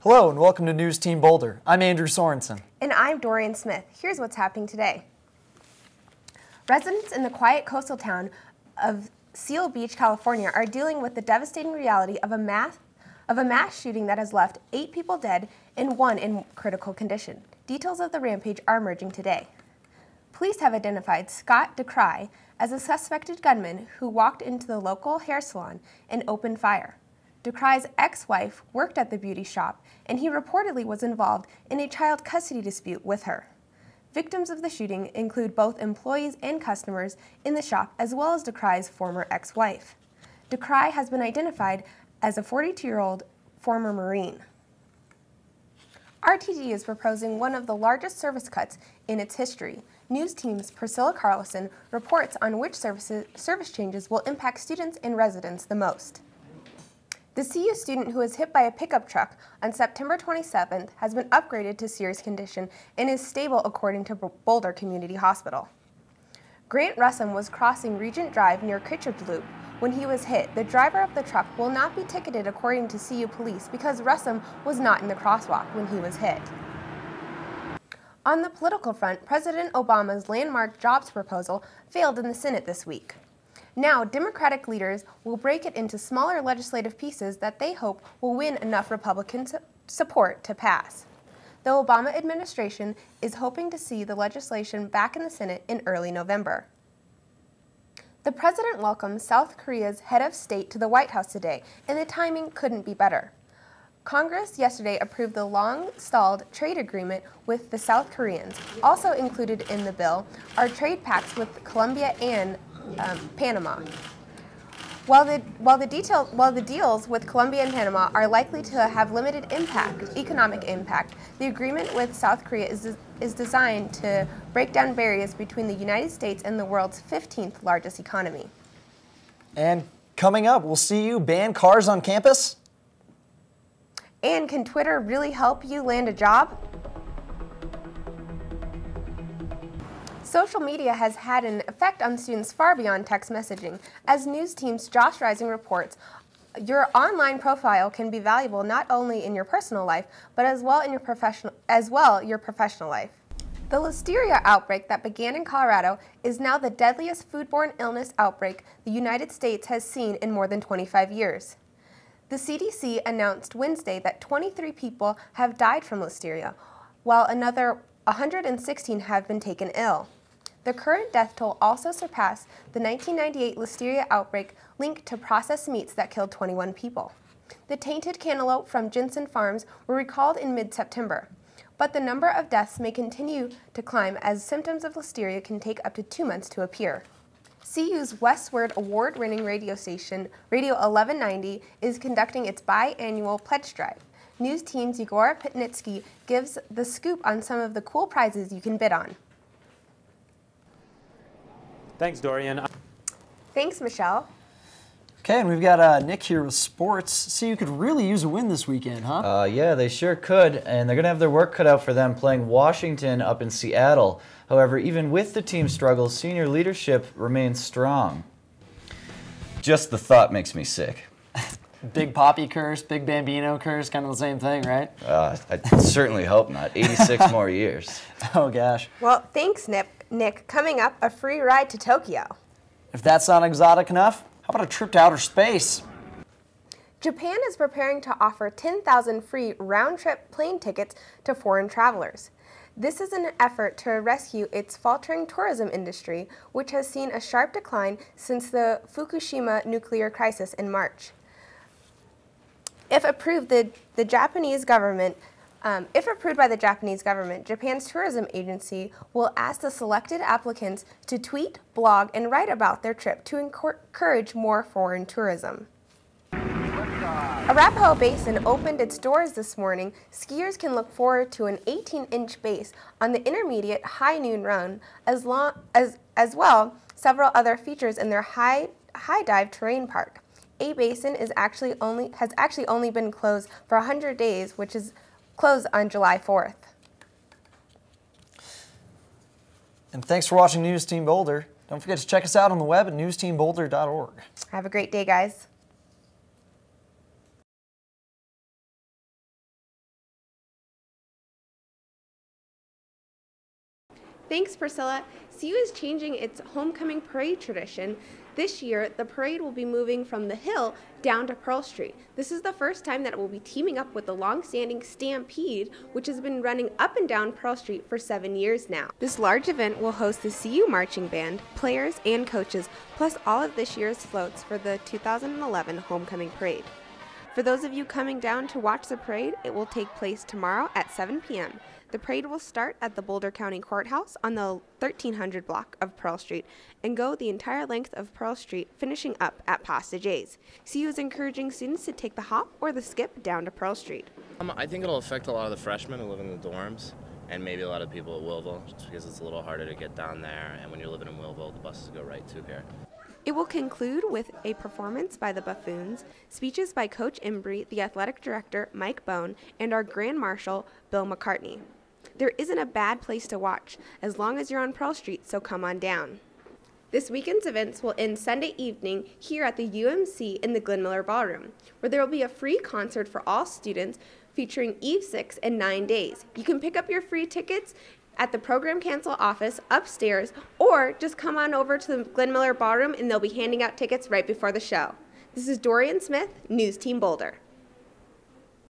Hello and welcome to News Team Boulder. I'm Andrew Sorensen. And I'm Dorian Smith. Here's what's happening today. Residents in the quiet coastal town of Seal Beach, California are dealing with the devastating reality of a mass shooting that has left 8 people dead and 1 in critical condition. Details of the rampage are emerging today. Police have identified Scott DeCry as a suspected gunman who walked into the local hair salon and opened fire. DeCry's ex-wife worked at the beauty shop, and he reportedly was involved in a child custody dispute with her. Victims of the shooting include both employees and customers in the shop, as well as DeCry's former ex-wife. DeCry has been identified as a 42-year-old former Marine. RTD is proposing one of the largest service cuts in its history. News Team's Priscilla Carlson reports on which service changes will impact students and residents the most. The CU student who was hit by a pickup truck on September 27th has been upgraded to serious condition and is stable according to Boulder Community Hospital. Grant Russum was crossing Regent Drive near Kittredge Loop when he was hit. The driver of the truck will not be ticketed according to CU police because Russum was not in the crosswalk when he was hit. On the political front, President Obama's landmark jobs proposal failed in the Senate this week. Now, Democratic leaders will break it into smaller legislative pieces that they hope will win enough Republican support to pass. The Obama administration is hoping to see the legislation back in the Senate in early November. The president welcomed South Korea's head of state to the White House today, and the timing couldn't be better. Congress yesterday approved the long-stalled trade agreement with the South Koreans. Also included in the bill are trade pacts with Colombia and Panama. While the deals with Colombia and Panama are likely to have limited economic impact, the agreement with South Korea is designed to break down barriers between the United States and the world's 15th largest economy. And coming up, will CU ban cars on campus? And can Twitter really help you land a job? Social media has had an effect on students far beyond text messaging. As News Team's Josh Rising reports, your online profile can be valuable not only in your personal life, but as well your professional life. The listeria outbreak that began in Colorado is now the deadliest foodborne illness outbreak the United States has seen in more than 25 years. The CDC announced Wednesday that 23 people have died from listeria, while another 116 have been taken ill. The current death toll also surpassed the 1998 listeria outbreak linked to processed meats that killed 21 people. The tainted cantaloupe from Jensen Farms were recalled in mid-September, but the number of deaths may continue to climb as symptoms of listeria can take up to 2 months to appear. CU's Westward award-winning radio station, Radio 1190, is conducting its biannual pledge drive. News Team's Igor Pitnitsky gives the scoop on some of the cool prizes you can bid on. Thanks, Dorian. Thanks, Michelle. Okay, and we've got Nick here with sports. CU could really use a win this weekend, huh? Yeah, they sure could, and they're going to have their work cut out for them playing Washington up in Seattle. However, even with the team's struggles, senior leadership remains strong. Just the thought makes me sick. Big Poppy curse, Big Bambino curse, kind of the same thing, right? I certainly hope not. 86 more years. Oh, gosh. Well, thanks, Nick. Coming up, a free ride to Tokyo. If that's not exotic enough, how about a trip to outer space? Japan is preparing to offer 10,000 free round-trip plane tickets to foreign travelers. This is an effort to rescue its faltering tourism industry, which has seen a sharp decline since the Fukushima nuclear crisis in March. If approved by the Japanese government, Japan's tourism agency will ask the selected applicants to tweet, blog, and write about their trip to encourage more foreign tourism. Arapahoe Basin opened its doors this morning. Skiers can look forward to an 18-inch base on the intermediate high noon run, as well several other features in their high dive terrain park. A basin has actually only been closed for 100 days, which is closed on July 4th. And thanks for watching News Team Boulder. Don't forget to check us out on the web at newsteamboulder.org. Have a great day, guys. Thanks, Priscilla. CU is changing its homecoming parade tradition. This year, the parade will be moving from the Hill down to Pearl Street. This is the first time that it will be teaming up with the long-standing Stampede, which has been running up and down Pearl Street for 7 years now. This large event will host the CU Marching Band, players, and coaches, plus all of this year's floats for the 2011 Homecoming Parade. For those of you coming down to watch the parade, it will take place tomorrow at 7 p.m. The parade will start at the Boulder County Courthouse on the 1300 block of Pearl Street and go the entire length of Pearl Street, finishing up at Pasta J's. CU is encouraging students to take the hop or the skip down to Pearl Street. I think it'll affect a lot of the freshmen who live in the dorms and maybe a lot of people at Willville, just because it's a little harder to get down there, and when you're living in Willville, the buses go right to here. It will conclude with a performance by the Buffoons, speeches by Coach Embry, the athletic director Mike Bone, and our Grand Marshal Bill McCartney. There isn't a bad place to watch as long as you're on Pearl Street, so come on down. This weekend's events will end Sunday evening here at the UMC in the Glenn Miller Ballroom, where there will be a free concert for all students featuring Eve 6 and 9 days. You can pick up your free tickets at the Program Council office upstairs, or just come on over to the Glenn Miller Ballroom and they'll be handing out tickets right before the show. This is Dorian Smith, News Team Boulder.